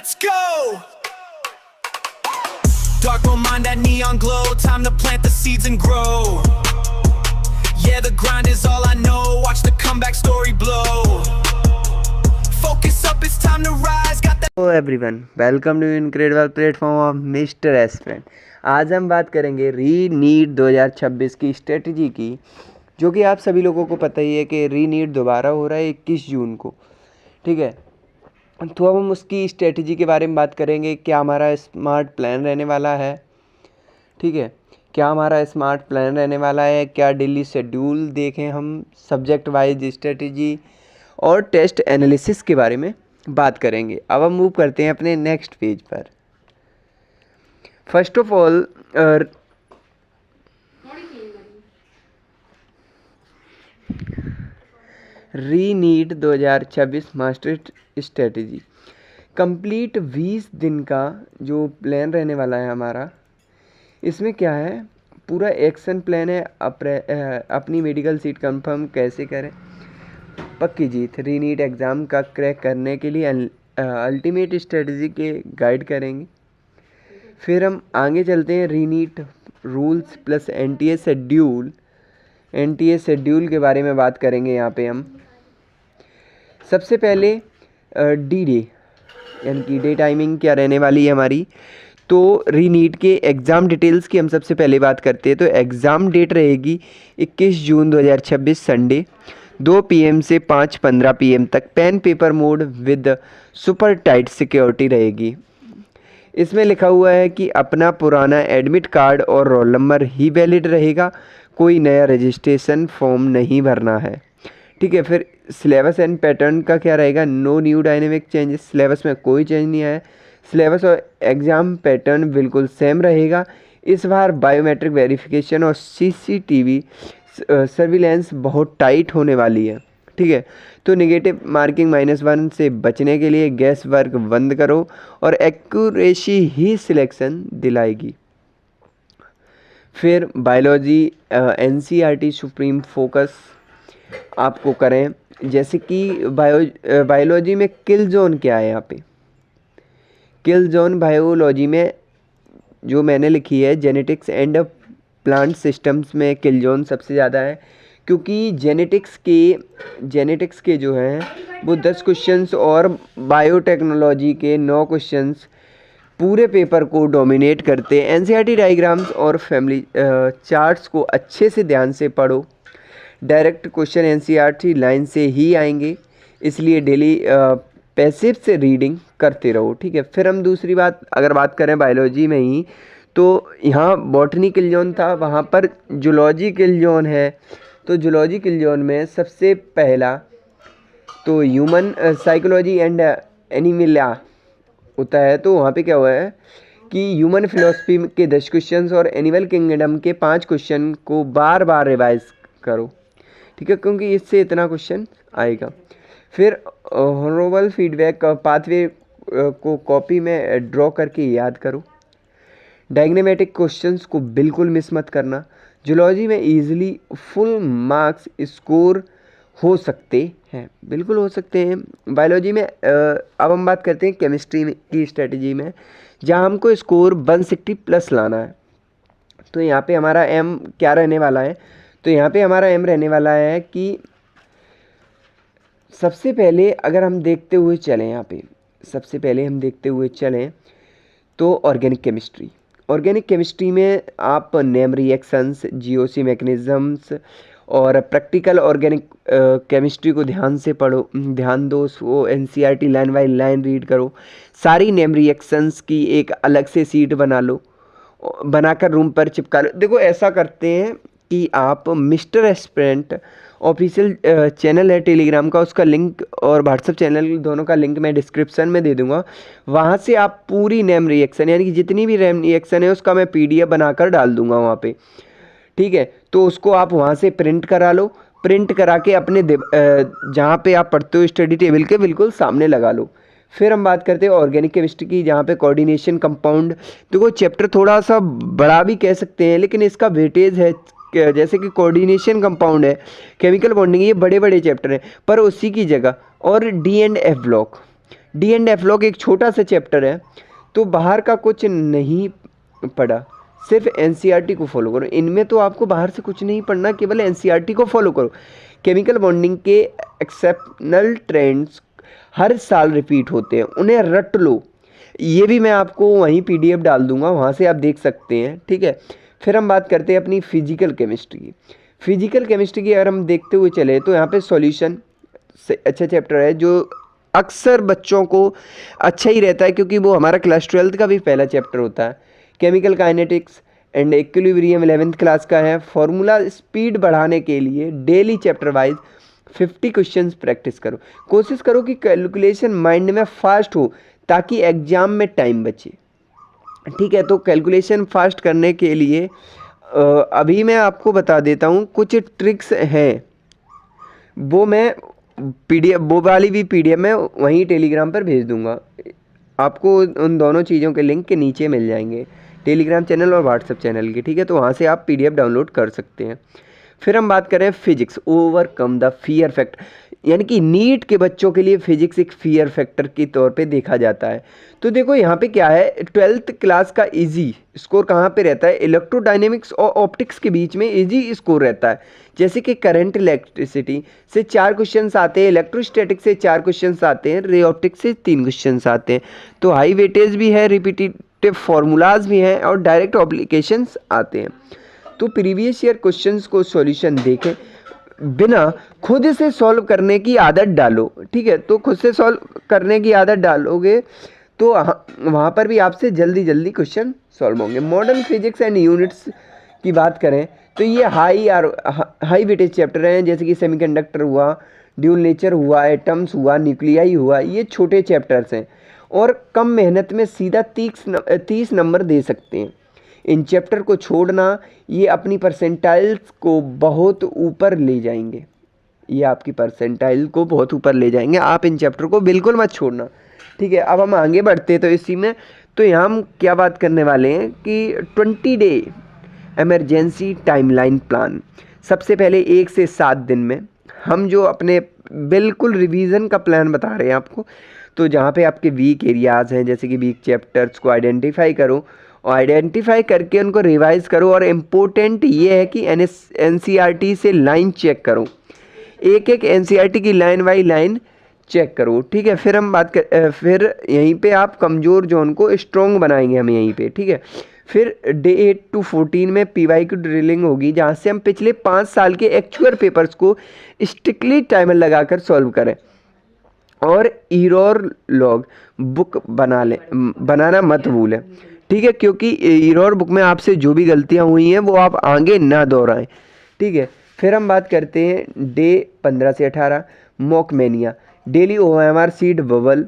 let's go. Dark will mind that neon glow. Time to plant the seeds and grow. Yeah, the grind is all I know. Watch the comeback story blow. Focus up, it's time to rise. Got that. Hello everyone, welcome to incredible platform of Mister Aspirant. आज हम बात करेंगे री NEET 2026 की strategy की, जो कि आप सभी लोगों को पता ही है कि री नीट दोबारा हो रहा है 21 जून को। ठीक है, तो अब हम उसकी स्ट्रेटजी के बारे में बात करेंगे। क्या हमारा स्मार्ट प्लान रहने वाला है? ठीक है, क्या हमारा स्मार्ट प्लान रहने वाला है? क्या डेली शेड्यूल देखें हम, सब्जेक्ट वाइज स्ट्रेटजी और टेस्ट एनालिसिस के बारे में बात करेंगे। अब हम मूव करते हैं अपने नेक्स्ट पेज पर। फर्स्ट ऑफ ऑल री नीट 2026 मास्टर स्ट्रेटजी कंप्लीट 20 दिन का जो प्लान रहने वाला है हमारा। इसमें क्या है, पूरा एक्शन प्लान है। अपनी मेडिकल सीट कंफर्म कैसे करें, पक्की जीत, री नीट एग्ज़ाम का क्रैक करने के लिए अल्टीमेट स्ट्रेटजी के गाइड करेंगे। फिर हम आगे चलते हैं, re NEET rules plus NTA schedule के बारे में बात करेंगे। यहाँ पे हम सबसे पहले डी डे यानी कि डे टाइमिंग क्या रहने वाली है हमारी। तो री नीट के एग्ज़ाम डिटेल्स की हम सबसे पहले बात करते हैं। तो एग्ज़ाम डेट रहेगी 21 जून 2026 संडे 2 PM से 5:15 PM तक। Pen paper mode with super tight security रहेगी। इसमें लिखा हुआ है कि अपना पुराना एडमिट कार्ड और रोल नंबर ही वैलिड रहेगा, कोई नया रजिस्ट्रेशन फॉर्म नहीं भरना है। ठीक है, फिर सिलेबस एंड पैटर्न का क्या रहेगा, no new dynamic changes, syllabus में कोई चेंज नहीं आया। सिलेबस और एग्ज़ाम पैटर्न बिल्कुल सेम रहेगा। इस बार बायोमेट्रिक वेरिफिकेशन और CCTV सर्विलेंस बहुत टाइट होने वाली है। ठीक है, तो नेगेटिव मार्किंग -1 से बचने के लिए गैस वर्क बंद करो और एक्यूरेसी ही सिलेक्शन दिलाएगी। फिर बायोलॉजी NCERT सुप्रीम फोकस आपको करें। जैसे कि बायोलॉजी में किल जोन क्या है, यहाँ पे किल जोन बायोलॉजी में जो मैंने लिखी है, जेनेटिक्स एंड प्लांट सिस्टम्स में किल जोन सबसे ज़्यादा है, क्योंकि जेनेटिक्स के जो हैं वो 10 क्वेश्चंस और बायोटेक्नोलॉजी के 9 क्वेश्चंस पूरे पेपर को डोमिनेट करते हैं। NCERT डायग्राम्स और फैमिली चार्ट्स को अच्छे से ध्यान से पढ़ो। डायरेक्ट क्वेश्चन NCERT लाइन से ही आएंगे, इसलिए डेली पैसिव से रीडिंग करते रहो। ठीक है, फिर हम दूसरी बात अगर बात करें बायोलॉजी में ही, तो यहाँ बॉटनी किल जोन था, वहाँ पर जूलॉजी किल जोन है। तो जूलॉजी किल जोन में सबसे पहला तो ह्यूमन साइकोलॉजी एंड एनिमिलिया होता है। तो वहाँ पे क्या हुआ है कि ह्यूमन फिलोसफी के 10 क्वेश्चंस और एनिमल किंगडम के 5 क्वेश्चन को बार बार रिवाइज करो। ठीक है, क्योंकि इससे इतना क्वेश्चन आएगा। फिर हॉनरेबल फीडबैक पाथवे को कॉपी में ड्रॉ करके याद करो। डायग्रामेटिक क्वेश्चंस को बिल्कुल मिस मत करना। जूलॉजी में इजीली फुल मार्क्स स्कोर हो सकते हैं, बिल्कुल हो सकते हैं। बायोलॉजी में अब हम बात करते हैं केमिस्ट्री की स्ट्रेटजी में, जहां हमको स्कोर 160+ लाना है। तो यहाँ पे हमारा एम क्या रहने वाला है, तो यहाँ पे हमारा एम रहने वाला है कि सबसे पहले अगर हम देखते हुए चलें, यहाँ पे सबसे पहले हम देखते हुए चलें तो ऑर्गेनिक केमिस्ट्री में आप नेम रिएक्शंस, GOC मैकेनिज़म्स और प्रैक्टिकल ऑर्गेनिक केमिस्ट्री को ध्यान से पढ़ो, ध्यान दो। उसको NCERT line by line read करो। सारी नेम रिएक्शंस की एक अलग से सीट बना लो, बनाकर रूम पर चिपका लो। देखो, ऐसा करते हैं कि आप मिस्टर एस्पिरेंट ऑफिशियल चैनल है टेलीग्राम का, उसका लिंक और व्हाट्सएप चैनल दोनों का लिंक मैं डिस्क्रिप्शन में दे दूंगा। वहाँ से आप पूरी नेम रिएक्शन यानी कि जितनी भी नेम रिएक्शन है उसका मैं PDF बनाकर डाल दूंगा वहाँ पे। ठीक है, तो उसको आप वहाँ से प्रिंट करा लो। प्रिंट करा के अपने जहाँ पे आप पढ़ते हो स्टडी टेबल के बिल्कुल सामने लगा लो। फिर हम बात करते हैं ऑर्गेनिक केमिस्ट्री की, जहाँ पे कोऑर्डिनेशन कंपाउंड। देखो, चैप्टर थोड़ा सा बड़ा भी कह सकते हैं, लेकिन इसका वेटेज है। जैसे कि कोऑर्डिनेशन कंपाउंड है, केमिकल बॉन्डिंग, ये बड़े बड़े चैप्टर हैं, पर उसी की जगह और D&F ब्लॉक D&F लॉग एक छोटा सा चैप्टर है, तो बाहर का कुछ नहीं पढ़ा, सिर्फ NCERT को फॉलो करो। इनमें तो आपको बाहर से कुछ नहीं पढ़ना, केवल NCERT को फॉलो करो। केमिकल बॉन्डिंग के एक्सेप्शनल ट्रेंड्स हर साल रिपीट होते हैं, उन्हें रट लो। ये भी मैं आपको वहीं PDF डाल दूंगा, वहाँ से आप देख सकते हैं, ठीक है। फिर हम बात करते हैं अपनी फिजिकल केमिस्ट्री की। फिजिकल केमिस्ट्री की अगर हम देखते हुए चले तो यहाँ पे सॉल्यूशन से अच्छा चैप्टर है, जो अक्सर बच्चों को अच्छा ही रहता है, क्योंकि वो हमारा क्लास 12th का भी पहला चैप्टर होता है। Chemical kinetics and equilibrium 11th class का है। फॉर्मूला स्पीड बढ़ाने के लिए daily chapter wise 50 questions practice करो। कोशिश करो कि कैलकुलेशन माइंड में फास्ट हो, ताकि एग्जाम में टाइम बचे, ठीक है। तो कैलकुलेशन फास्ट करने के लिए अभी मैं आपको बता देता हूँ कुछ ट्रिक्स हैं, वो मैं PDF वो वाली भी PDF में वहीं टेलीग्राम पर भेज दूंगा आपको। उन दोनों चीज़ों के लिंक के नीचे मिल जाएंगे, टेलीग्राम चैनल और व्हाट्सएप चैनल के, ठीक है। तो वहाँ से आप PDF डाउनलोड कर सकते हैं। फिर हम बात करें physics, overcome the fear factor, यानी कि नीट के बच्चों के लिए फिजिक्स एक फियर फैक्टर के तौर पे देखा जाता है। तो देखो यहाँ पे क्या है, 12th क्लास का इजी स्कोर कहाँ पे रहता है, इलेक्ट्रोडायनेमिक्स और ऑप्टिक्स के बीच में इजी स्कोर रहता है। जैसे कि करंट इलेक्ट्रिसिटी से 4 क्वेश्चंस आते हैं, इलेक्ट्रोस्टैटिक से 4 क्वेश्चंस आते हैं, रे ऑप्टिक्स से 3 क्वेश्चंस आते हैं। तो हाई वेटेज भी है, रिपीटेटिव फार्मूलाज भी हैं और डायरेक्ट एप्लीकेशंस आते हैं। तो प्रीवियस ईयर क्वेश्चंस को सॉल्यूशन देखें, बिना खुद से सॉल्व करने की आदत डालो, ठीक है। तो खुद से सॉल्व करने की आदत डालोगे तो वहाँ पर भी आपसे जल्दी क्वेश्चन सॉल्व होंगे। मॉडर्न फिजिक्स एंड यूनिट्स की बात करें तो ये हाई वेटेज चैप्टर हैं, जैसे कि सेमीकंडक्टर हुआ, ड्यूल नेचर हुआ, एटम्स हुआ, न्यूक्लियाई हुआ। ये छोटे चैप्टर्स हैं और कम मेहनत में सीधा 30 नंबर दे सकते हैं। इन चैप्टर को छोड़ना, ये अपनी परसेंटाइल्स को बहुत ऊपर ले जाएंगे, ये आपकी परसेंटाइल को बहुत ऊपर ले जाएंगे। आप इन चैप्टर को बिल्कुल मत छोड़ना, ठीक है। अब हम आगे बढ़ते हैं तो इसी में तो यहाँ हम क्या बात करने वाले हैं कि 20 डे इमरजेंसी टाइमलाइन प्लान। सबसे पहले 1 से 7 दिन में हम जो अपने बिल्कुल रिवीजन का प्लान बता रहे हैं आपको। तो जहाँ पे आपके वीक एरियाज़ हैं, जैसे कि वीक चैप्टर्स को आइडेंटिफाई करो और आइडेंटिफाई करके उनको रिवाइज करो। और इम्पोर्टेंट ये है कि NCERT से लाइन चेक करो, एक NCERT की लाइन बाई लाइन चेक करो, ठीक है। फिर हम फिर यहीं पे आप कमज़ोर जोन को स्ट्रॉन्ग बनाएंगे हम यहीं पे, ठीक है। फिर डे 8 to 14 में PYQ ड्रिलिंग होगी, जहाँ से हम पिछले 5 साल के एक्चुअल पेपर्स को स्ट्रिक्टली टाइमर लगाकर सॉल्व करें। और एरर लॉग बुक बनाना मत भूलें, ठीक है, क्योंकि एरर बुक में आपसे जो भी गलतियाँ हुई हैं वो आप आगे ना दोहराएं, ठीक है। फिर हम बात करते हैं डे 15 से 18 mock mania. Daily OMR sheet bubble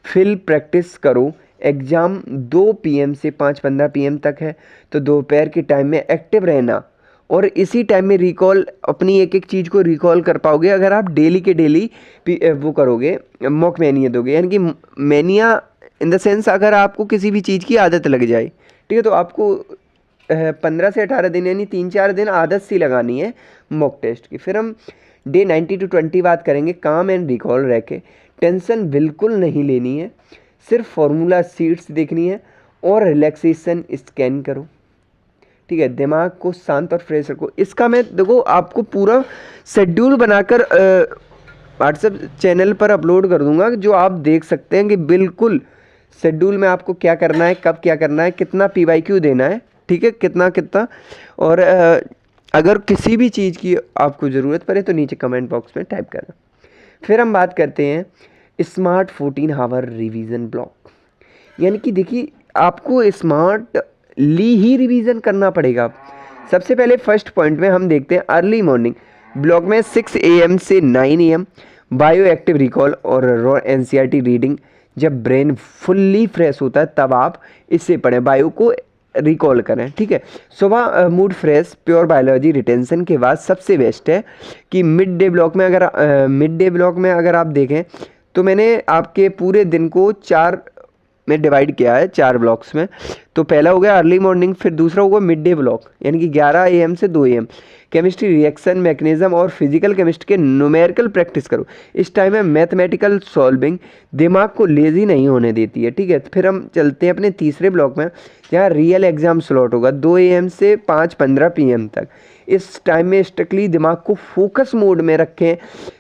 fill practice करो। एग्ज़ाम 2 PM से 5:15 PM तक है, तो दोपहर के टाइम में एक्टिव रहना और इसी टाइम में रिकॉल, अपनी एक चीज़ को रिकॉल कर पाओगे अगर आप डेली के डेली वो करोगे, मॉक मैनिया दोगे। यानी कि मैनिया इन द सेंस अगर आपको किसी भी चीज़ की आदत लग जाए, ठीक है, तो आपको 15 से 18 दिन यानी 3-4 दिन आदत सी लगानी है मॉक टेस्ट की। फिर हम डे 90 to 20 बात करेंगे। काम एंड रिकॉल रह के टेंशन बिल्कुल नहीं लेनी है, सिर्फ फार्मूला शीट्स देखनी है और रिलैक्सेशन स्कैन करो, ठीक है। दिमाग को शांत और फ्रेश रखो। इसका मैं देखो आपको पूरा शेड्यूल बनाकर व्हाट्सएप चैनल पर अपलोड कर दूंगा, जो आप देख सकते हैं कि बिल्कुल शेड्यूल में आपको क्या करना है, कब क्या करना है, कितना PYQ देना है, ठीक है, कितना। और अगर किसी भी चीज़ की आपको ज़रूरत पड़े तो नीचे कमेंट बॉक्स में टाइप करना। फिर हम बात करते हैं स्मार्ट 14 आवर रिवीजन ब्लॉक। यानी कि देखिए आपको स्मार्टली ही रिवीजन करना पड़ेगा। सबसे पहले फर्स्ट पॉइंट में हम देखते हैं अर्ली मॉर्निंग ब्लॉक में 6 AM से 9 AM बायो एक्टिव रिकॉल और रॉ NCERT रीडिंग। जब ब्रेन फुल्ली फ्रेश होता है तब आप इससे पढ़ें, बायो को रिकॉल करें, ठीक है। सुबह mood fresh, pure biology retention के बाद सबसे बेस्ट है कि मिड डे ब्लॉक में अगर आप देखें तो मैंने आपके पूरे दिन को 4 में डिवाइड किया है, 4 ब्लॉक्स में। तो पहला हो गया अर्ली मॉर्निंग, फिर दूसरा होगा मिड डे ब्लॉक यानी कि 11 AM से 2 AM। केमिस्ट्री रिएक्शन मैकेनिज्म और फिजिकल केमिस्ट्री के न्यूमेरिकल प्रैक्टिस करो। इस टाइम में मैथमेटिकल सॉल्विंग दिमाग को लेजी नहीं होने देती है, ठीक है। फिर हम चलते हैं अपने तीसरे ब्लॉक में, जहाँ रियल एग्जाम स्लॉट होगा 2 AM से 5:15 PM तक। इस टाइम में स्ट्रिक्टली दिमाग को फोकस मोड में रखें,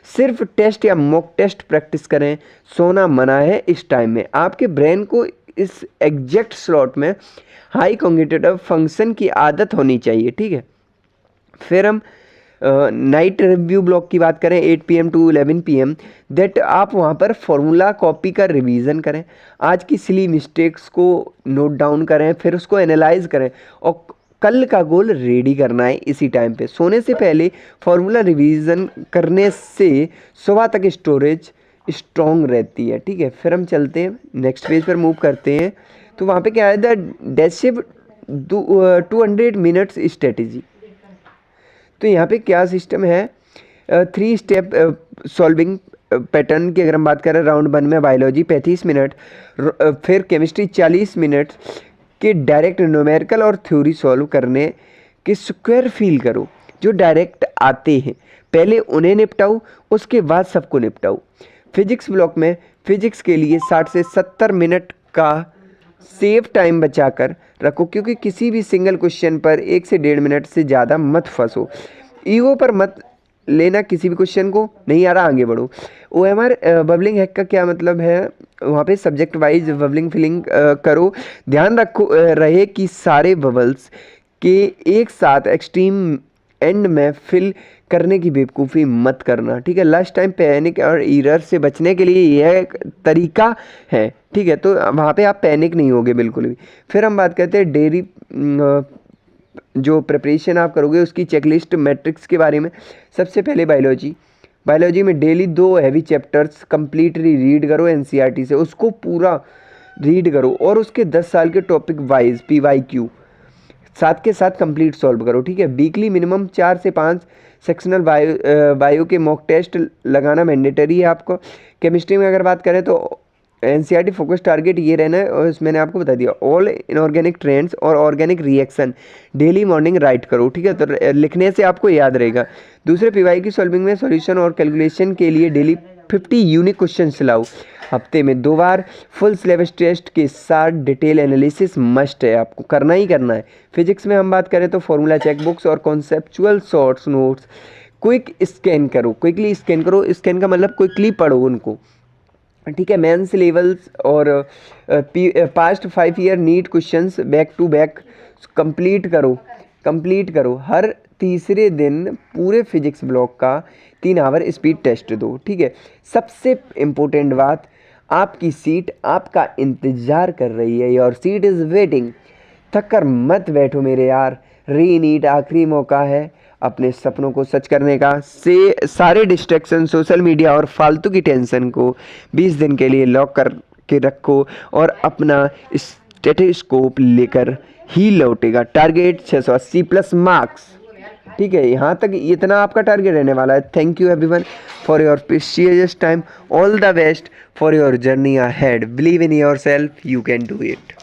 सिर्फ टेस्ट या मॉक टेस्ट प्रैक्टिस करें, सोना मना है इस टाइम में। आपके ब्रेन को इस एग्जैक्ट स्लॉट में हाई कॉग्निटिव फंक्शन की आदत होनी चाहिए, ठीक है। फिर हम नाइट रिव्यू ब्लॉक की बात करें 8 PM to 11 PM, दैट आप वहाँ पर फॉर्मूला कॉपी का रिवीजन करें, आज की सिली मिस्टेक्स को नोट डाउन करें, फिर उसको एनालाइज करें और कल का गोल रेडी करना है इसी टाइम पे। सोने से पहले फार्मूला रिवीजन करने से सुबह तक स्टोरेज स्ट्रॉन्ग रहती है, ठीक है। फिर हम चलते हैं नेक्स्ट पेज पर मूव करते हैं, तो वहाँ पे क्या है, द डेसिव 200 मिनट्स स्ट्रेटेजी। तो यहाँ पे क्या सिस्टम है, 3 स्टेप सॉल्विंग पैटर्न की अगर हम बात करें, राउंड 1 में बायोलॉजी 35 मिनट, फिर केमिस्ट्री 40 मिनट के डायरेक्ट न्यूमेरिकल और थ्योरी सॉल्व करने के स्क्वायर फील करो। जो डायरेक्ट आते हैं पहले उन्हें निपटाओ, उसके बाद सबको निपटाओ। फिजिक्स ब्लॉक में फिजिक्स के लिए 60 से 70 मिनट का सेफ टाइम बचाकर रखो, क्योंकि किसी भी सिंगल क्वेश्चन पर 1 से 1.5 मिनट से ज़्यादा मत फंसो। ईगो पर मत लेना किसी भी क्वेश्चन को, नहीं आ रहा आगे बढ़ो। OMR बबलिंग हैक का क्या मतलब है, वहाँ पे सब्जेक्ट वाइज बबलिंग फिलिंग करो, ध्यान रखो रहे कि सारे बबल्स के एक साथ एक्सट्रीम एंड में फिल करने की बेवकूफ़ी मत करना, ठीक है। लास्ट टाइम पैनिक और एरर से बचने के लिए यह एक तरीका है, ठीक है। तो वहाँ पे आप पैनिक नहीं होगे बिल्कुल भी। फिर हम बात करते हैं डेली जो प्रिपरेशन आप करोगे उसकी चेकलिस्ट मैट्रिक्स के बारे में। सबसे पहले बायोलॉजी में daily 2 heavy chapters completely read करो NCERT से, उसको पूरा रीड करो और उसके 10 साल के टॉपिक वाइज PYQ साथ के साथ कंप्लीट सॉल्व करो, ठीक है। वीकली मिनिमम 4 से 5 सेक्शनल बायो के मॉक टेस्ट लगाना मैंडेटरी है आपको। केमिस्ट्री में अगर बात करें तो NCERT फोकस टारगेट ये रहना है, और मैंने आपको बता दिया ऑल इनऑर्गेनिक ट्रेंड्स और organic reaction daily morning right करो, ठीक है। तो लिखने से आपको याद रहेगा। दूसरे PYQ सॉल्विंग में सॉल्यूशन और कैलकुलेशन के लिए डेली 50 यूनिक क्वेश्चन लाओ, हफ्ते में 2 बार फुल सिलेबस टेस्ट के साथ डिटेल एनालिसिस मस्ट है, आपको करना ही करना है। फिजिक्स में हम बात करें तो फॉर्मूला चेकबुक्स और conceptual shorts notes quickly scan करो। स्कैन का मतलब क्विकली पढ़ो उनको, ठीक है। मेंस लेवल्स और past 5 year NEET questions back to back complete करो। हर तीसरे दिन पूरे फिजिक्स ब्लॉक का 3 आवर स्पीड टेस्ट दो, ठीक है। सबसे इम्पोर्टेंट बात, आपकी सीट आपका इंतज़ार कर रही है, योर सीट इज़ वेटिंग। थक कर मत बैठो मेरे यार, री नीट आखिरी मौका है अपने सपनों को सच करने का। सारे डिस्ट्रैक्शन, सोशल मीडिया और फालतू की टेंशन को 20 दिन के लिए लॉक करके रखो और अपना स्टेथोस्कोप लेकर ही लौटेगा। टारगेट 680+ मार्क्स, ठीक है। यहाँ तक इतना आपका टारगेट रहने वाला है। Thank you everyone for your precious time. All the best for your journey ahead. Believe in your self, you can do it.